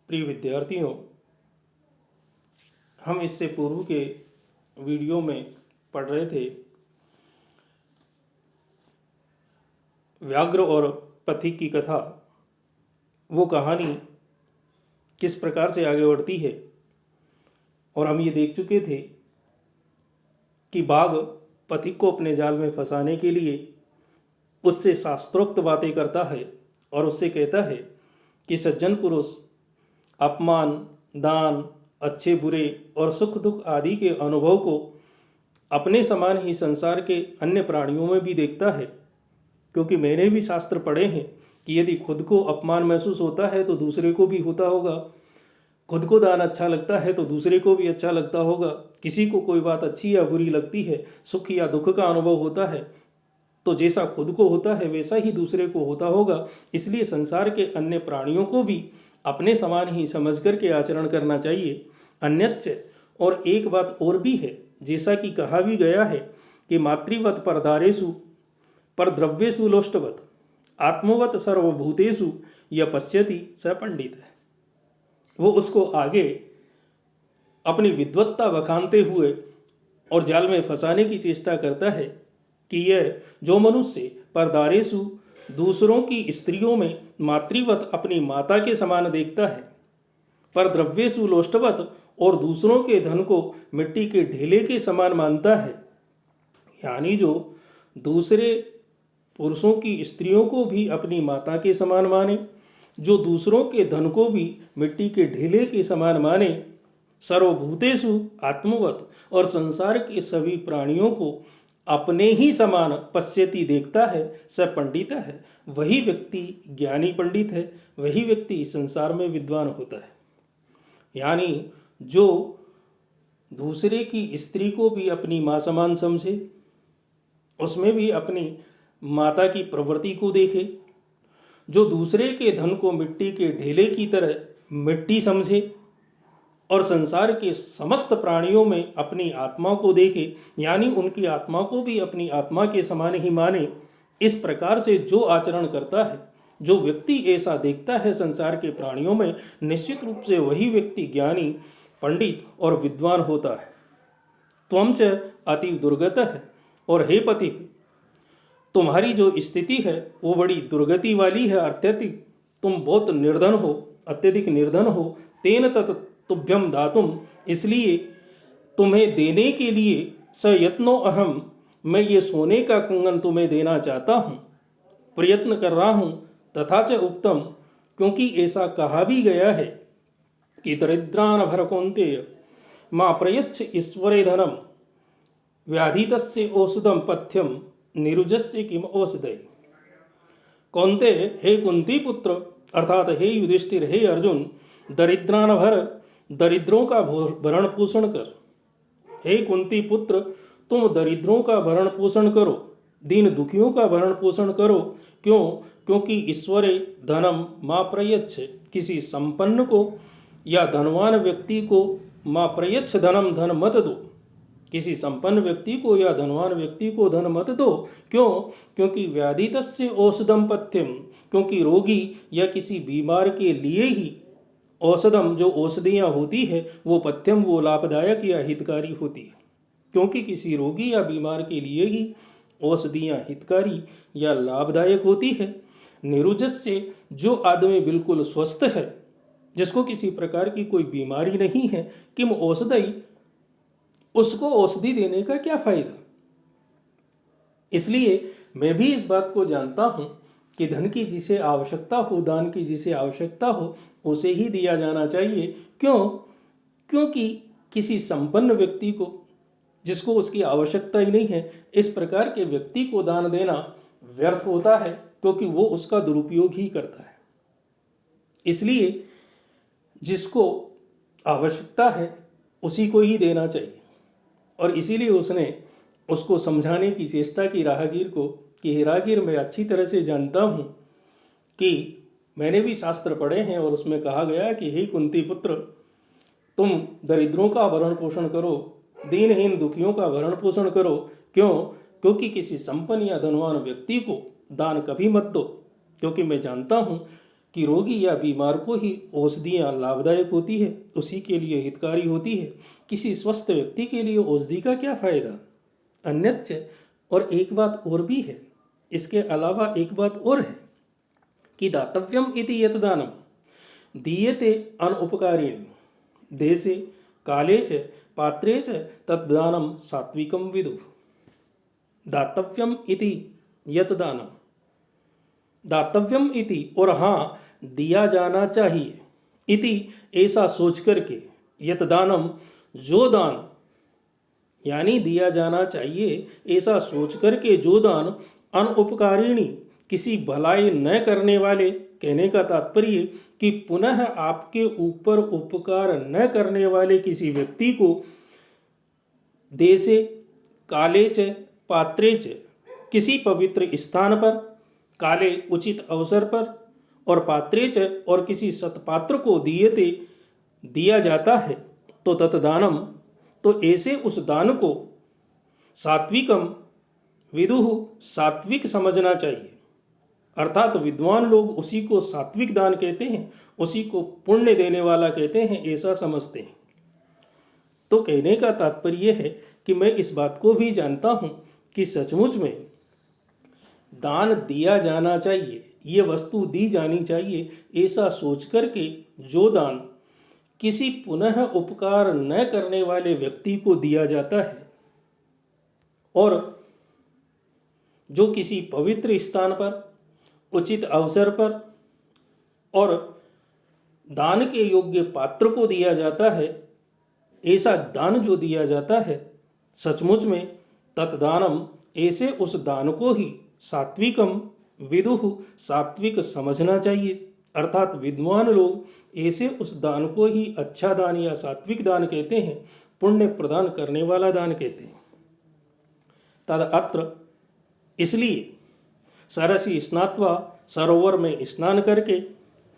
प्रिय विद्यार्थियों, हम इससे पूर्व के वीडियो में पढ़ रहे थे व्याघ्र और पथिक की कथा। वो कहानी किस प्रकार से आगे बढ़ती है, और हम ये देख चुके थे कि बाघ पथिक को अपने जाल में फंसाने के लिए उससे शास्त्रोक्त बातें करता है और उससे कहता है कि सज्जन पुरुष अपमान, दान, अच्छे बुरे और सुख दुख आदि के अनुभव को अपने समान ही संसार के अन्य प्राणियों में भी देखता है। क्योंकि मैंने भी शास्त्र पढ़े हैं कि यदि खुद को अपमान महसूस होता है तो दूसरे को भी होता होगा, खुद को दान अच्छा लगता है तो दूसरे को भी अच्छा लगता होगा, किसी को कोई बात अच्छी या बुरी लगती है, सुख या दुख का अनुभव होता है, तो जैसा खुद को होता है वैसा ही दूसरे को होता होगा। इसलिए संसार के अन्य प्राणियों को भी अपने समान ही समझ करके आचरण करना चाहिए। अन्यच्च, और एक बात और भी है, जैसा कि कहा भी गया है कि मातृवत परदारेषु पर द्रव्येषु लोष्टवत आत्मवत सर्वभूतेषु यह पश्यति स पंडित है। वो उसको आगे अपनी विद्वत्ता बखानते हुए और जाल में फंसाने की चेष्टा करता है कि यह जो मनुष्य परदारेषु दूसरों की स्त्रियों में मातृवत अपनी माता के समान देखता है, पर द्रव्येषु लोष्टवत और दूसरों के धन को मिट्टी के ढेले के समान मानता है, यानी जो दूसरे पुरुषों की स्त्रियों को भी अपनी माता के समान माने, जो दूसरों के धन को भी मिट्टी के ढेले के समान माने, सर्वभूतेषु आत्मवत और संसार के सभी प्राणियों को अपने ही समान पश्यति देखता है, स पंडित है। वही व्यक्ति ज्ञानी पंडित है, वही व्यक्ति संसार में विद्वान होता है। यानी जो दूसरे की स्त्री को भी अपनी माँ समान समझे, उसमें भी अपनी माता की प्रवृत्ति को देखे, जो दूसरे के धन को मिट्टी के ढेले की तरह मिट्टी समझे और संसार के समस्त प्राणियों में अपनी आत्मा को देखे, यानी उनकी आत्मा को भी अपनी आत्मा के समान ही माने, इस प्रकार से जो आचरण करता है, जो व्यक्ति ऐसा देखता है संसार के प्राणियों में, निश्चित रूप से वही व्यक्ति ज्ञानी, पंडित और विद्वान होता है। त्वं च अति दुर्गत है, और हे पथिक, तुम्हारी जो स्थिति है वो बड़ी दुर्गति वाली है, अत्यधिक तुम बहुत निर्धन हो, अत्यधिक निर्धन हो। तेन तत् तुभ्यम दातुम, इसलिए तुम्हें देने के लिए स यत्नो अहम, मैं ये सोने का कंगन तुम्हें देना चाहता हूँ, प्रयत्न कर रहा हूँ। तथा च उक्तम, क्योंकि ऐसा कहा भी गया है कि दरिद्रान भर कौन्तेय माँ प्रयच्छ ईश्वरे धनम व्याधितस्य औषधम पथ्यम निरुजस्य किम औषधय। कौन्ते, हे कुंती पुत्र, अर्थात हे युधिष्ठिर, हे अर्जुन, दरिद्रान भर, दरिद्रों का भरण पोषण कर। हे कुंती पुत्र, तुम दरिद्रों का भरण पोषण करो, दीन दुखियों का भरण पोषण करो। क्यों? क्योंकि ईश्वरे धनम माँ प्रयच्छ, किसी संपन्न को या धनवान व्यक्ति को माँ प्रयच्छ धनम, धन मत दो। किसी संपन्न व्यक्ति को या धनवान व्यक्ति को धन मत दो। क्यों? क्योंकि व्याधितस्य औषधम पथ्यम, क्योंकि रोगी या किसी बीमार के लिए ही औषधम, जो औषधियाँ होती है, वो पथ्यम, वो लाभदायक या हितकारी होती है। क्योंकि किसी रोगी या बीमार के लिए ही औषधियाँ हितकारी या लाभदायक होती है। निरुजस्य, जो आदमी बिल्कुल स्वस्थ है, जिसको किसी प्रकार की कोई बीमारी नहीं है, किम औषधि, उसको औषधि देने का क्या फायदा। इसलिए मैं भी इस बात को जानता हूं कि धन की जिसे आवश्यकता हो, दान की जिसे आवश्यकता हो, उसे ही दिया जाना चाहिए। क्यों? क्योंकि किसी संपन्न व्यक्ति को, जिसको उसकी आवश्यकता ही नहीं है, इस प्रकार के व्यक्ति को दान देना व्यर्थ होता है, क्योंकि वो उसका दुरुपयोग ही करता है। इसलिए जिसको आवश्यकता है उसी को ही देना चाहिए। और इसीलिए उसने उसको समझाने की चेष्टा की राहगीर को कि हे राहगीर, मैं अच्छी तरह से जानता हूँ कि मैंने भी शास्त्र पढ़े हैं और उसमें कहा गया कि हे कुंती पुत्र, तुम दरिद्रों का भरण पोषण करो, दीनहीन दुखियों का भरण पोषण करो। क्यों? क्योंकि किसी संपन्न या धनवान व्यक्ति को दान कभी मत दो, क्योंकि मैं जानता हूँ कि रोगी या बीमार को ही औषधियाँ लाभदायक होती है, उसी के लिए हितकारी होती है। किसी स्वस्थ व्यक्ति के लिए औषधि का क्या फायदा? अन्यच्च, और एक बात और भी है, इसके अलावा एक बात और है कि दातव्यम इति यत दानम दीयते अनुपकारिणी देशे काले च पात्रे च तद्दानम सात्विकम विदुः। दातव्यम इति यत दानम, दातव्यम इति और हाँ दिया जाना चाहिए, इति ऐसा सोच करके, यत दानम जो दान, यानी दिया जाना चाहिए ऐसा सोच करके जो दान, अनुपकारिणी किसी भलाई न करने वाले, कहने का तात्पर्य कि पुनः आपके ऊपर उपकार न करने वाले किसी व्यक्ति को देशे काले च पात्रे च, किसी पवित्र स्थान पर, काले उचित अवसर पर, और पात्रे च और किसी सत्पात्र को दियते दिया जाता है, तो तत्दानम तो ऐसे उस दान को सात्विकम विदुः सात्विक समझना चाहिए। अर्थात विद्वान लोग उसी को सात्विक दान कहते हैं, उसी को पुण्य देने वाला कहते हैं, ऐसा समझते हैं। तो कहने का तात्पर्य है कि मैं इस बात को भी जानता हूं कि सचमुच में दान दिया जाना चाहिए, ये वस्तु दी जानी चाहिए, ऐसा सोच करके जो दान किसी पुनः उपकार न करने वाले व्यक्ति को दिया जाता है, और जो किसी पवित्र स्थान पर, उचित अवसर पर और दान के योग्य पात्र को दिया जाता है, ऐसा दान जो दिया जाता है, सचमुच में तत्दानम ऐसे उस दान को ही सात्विकम विदुः सात्विक समझना चाहिए। अर्थात विद्वान लोग ऐसे उस दान को ही अच्छा दान या सात्विक दान कहते हैं, पुण्य प्रदान करने वाला दान कहते हैं। तद अत्र, इसलिए सरसी स्नात्वा, सरोवर में स्नान करके,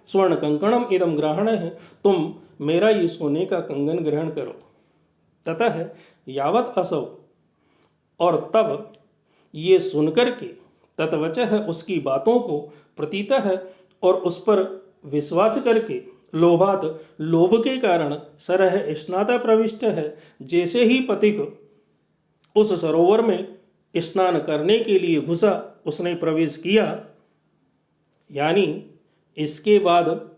स्वर्ण कंकणम इदम ग्रहण है, तुम मेरा ये सोने का कंगन ग्रहण करो। ततः यावत असौ, और तब ये सुनकर के, तत्वचः उसकी बातों को, प्रतीतः और उस पर विश्वास करके, लोभात लोभ के कारण, सरह स्नाता प्रविष्ट है, जैसे ही पथिक उस सरोवर में स्नान करने के लिए घुसा, उसने प्रवेश किया, यानी इसके बाद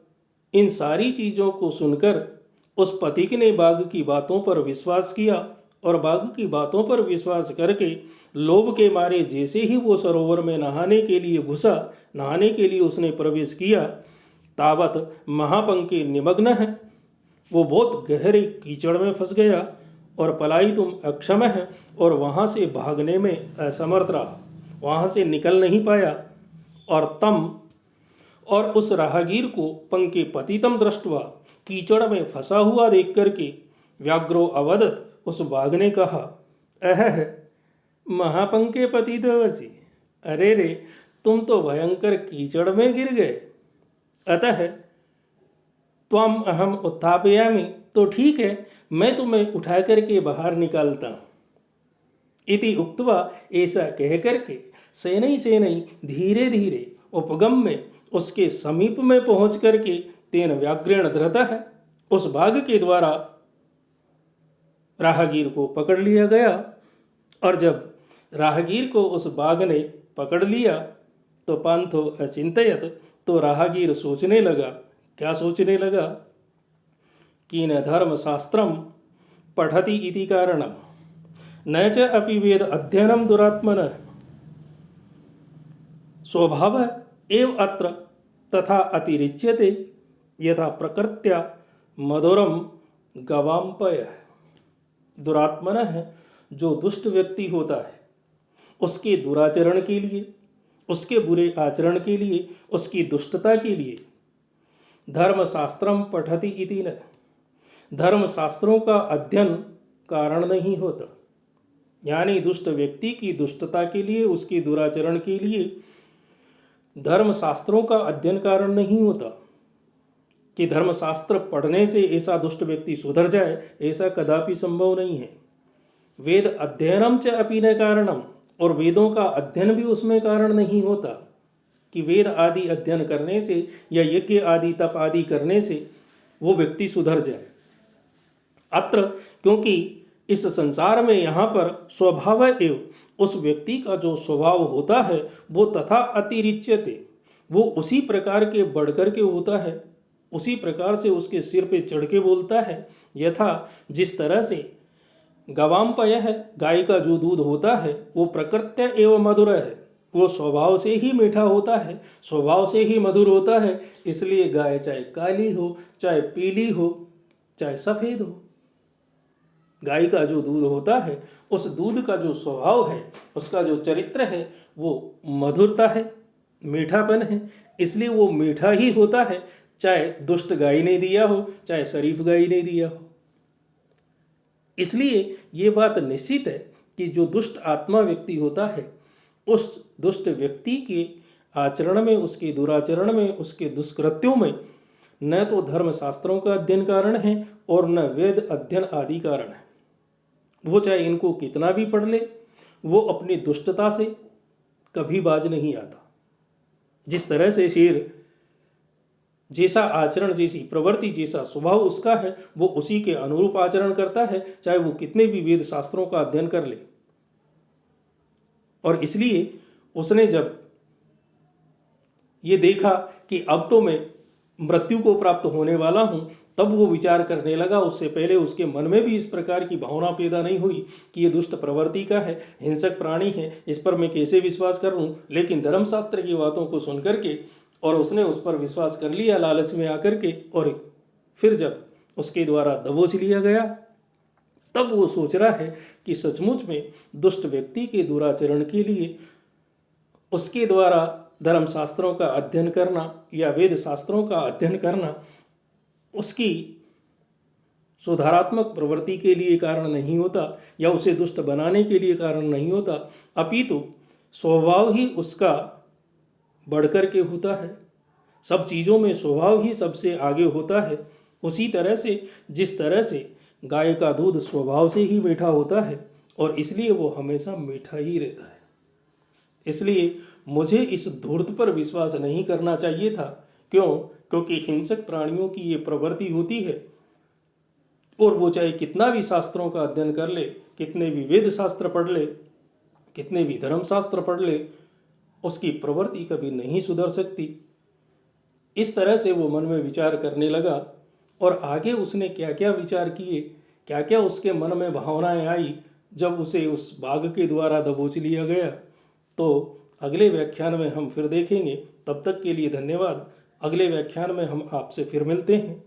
इन सारी चीज़ों को सुनकर उस पथिक ने बाघ की बातों पर विश्वास किया, और बाघ की बातों पर विश्वास करके लोभ के मारे जैसे ही वो सरोवर में नहाने के लिए घुसा, नहाने के लिए उसने प्रवेश किया, तावत महापंके निमग्न है, वो बहुत गहरे कीचड़ में फंस गया, और पलाई तुम अक्षम है, और वहाँ से भागने में असमर्थ रहा, वहाँ से निकल नहीं पाया। और उस राहगीर को पंके पतितम दृष्टवा, कीचड़ में फंसा हुआ देख करके, व्याघ्रो अवदत, उस बाघ ने कहा, अह महापंके पतितवसी, अरे रे तुम तो भयंकर कीचड़ में गिर गए। अतः त्वम अहम उत्थापयामि, तो ठीक है मैं तुम्हें उठा करके बाहर निकालता। इति उक्त्वा, ऐसा कह करके सेनै सेनै धीरे धीरे उपगम में उसके समीप में पहुंच करके, तेन व्याघ्रेण धृतः, उस बाघ के द्वारा राहगीर को पकड़ लिया गया। और जब राहगीर को उस बाघ ने पकड़ लिया, तो पांथो अचिंतयत, तो राहगीर सोचने लगा। क्या सोचने लगा? कि न धर्मशास्त्रम पठति इति कारणम न च अपि वेद अध्ययनम दुरात्मनः स्वभाव एव अत्र तथा अतिरिच्यते यथा प्रकृत्या मधुरम गवाम्पय। दुरात्मनः जो दुष्ट व्यक्ति होता है, उसके दुराचरण के लिए, उसके बुरे आचरण के लिए, उसकी दुष्टता के लिए धर्मशास्त्रम पठति इति न, धर्मशास्त्रों का अध्ययन कारण नहीं होता। यानी दुष्ट व्यक्ति की दुष्टता के लिए, उसके दुराचरण के लिए धर्मशास्त्रों का अध्ययन कारण नहीं होता। कि धर्मशास्त्र पढ़ने से ऐसा दुष्ट व्यक्ति सुधर जाए, ऐसा कदापि संभव नहीं है। वेद अध्ययनम च अपि न कारणम, और वेदों का अध्ययन भी उसमें कारण नहीं होता। कि वेद आदि अध्ययन करने से या यज्ञ आदि तप आदि करने से वो व्यक्ति सुधर जाए। अत्र क्योंकि इस संसार में यहाँ पर स्वभाव एवं उस व्यक्ति का जो स्वभाव होता है वो तथा अतिरिच्यते, वो उसी प्रकार के बढ़कर के होता है, उसी प्रकार से उसके सिर पे चढ़ के बोलता है। यथा जिस तरह से गवाम्पय है, गाय का जो दूध होता है वो प्रकृत्य एवं मधुर है, वो स्वभाव से ही मीठा होता है, स्वभाव से ही मधुर होता है। इसलिए गाय चाहे काली हो, चाहे पीली हो, चाहे सफेद हो, गाय का जो दूध होता है उस दूध का जो स्वभाव है, उसका जो चरित्र है वो मधुरता है, मीठापन है, इसलिए वो मीठा ही होता है, चाहे दुष्ट गाय ने दिया हो, चाहे शरीफ गाय ने दिया हो। इसलिए ये बात निश्चित है कि जो दुष्ट आत्मा व्यक्ति होता है उस दुष्ट व्यक्ति के आचरण में, उसके दुराचरण में, उसके दुष्कृत्यों में न तो धर्म शास्त्रों का अध्ययन कारण है और न वेद अध्ययन आदि कारण है। वो चाहे इनको कितना भी पढ़ ले, वो अपनी दुष्टता से कभी बाज नहीं आता। जिस तरह से शेर जैसा आचरण, जैसी प्रवृत्ति, जैसा स्वभाव उसका है, वो उसी के अनुरूप आचरण करता है, चाहे वो कितने भी वेद शास्त्रों का अध्ययन कर ले। और इसलिए उसने जब ये देखा कि अब तो मैं मृत्यु को प्राप्त होने वाला हूं, तब वो विचार करने लगा। उससे पहले उसके मन में भी इस प्रकार की भावना पैदा नहीं हुई कि ये दुष्ट प्रवृत्ति का है, हिंसक प्राणी है, इस पर मैं कैसे विश्वास कर लूं। लेकिन धर्मशास्त्र की बातों को सुन करके और उसने उस पर विश्वास कर लिया लालच में आकर के, और फिर जब उसके द्वारा दबोच लिया गया तब वो सोच रहा है कि सचमुच में दुष्ट व्यक्ति के दुराचरण के लिए उसके द्वारा धर्मशास्त्रों का अध्ययन करना या वेद शास्त्रों का अध्ययन करना उसकी सुधारात्मक प्रवृत्ति के लिए कारण नहीं होता या उसे दुष्ट बनाने के लिए कारण नहीं होता, अपितु स्वभाव ही उसका बढ़कर के होता है। सब चीज़ों में स्वभाव ही सबसे आगे होता है। उसी तरह से जिस तरह से गाय का दूध स्वभाव से ही मीठा होता है और इसलिए वो हमेशा मीठा ही रहता है। इसलिए मुझे इस धूर्त पर विश्वास नहीं करना चाहिए था। क्यों? क्योंकि हिंसक प्राणियों की ये प्रवृत्ति होती है और वो चाहे कितना भी शास्त्रों का अध्ययन कर ले, कितने भी वेद शास्त्र पढ़ ले, कितने भी धर्मशास्त्र पढ़ ले, उसकी प्रवृत्ति कभी नहीं सुधर सकती। इस तरह से वो मन में विचार करने लगा और आगे उसने क्या क्या विचार किए, क्या क्या उसके मन में भावनाएं आई जब उसे उस बाघ के द्वारा दबोच लिया गया, तो अगले व्याख्यान में हम फिर देखेंगे। तब तक के लिए धन्यवाद। अगले व्याख्यान में हम आपसे फिर मिलते हैं।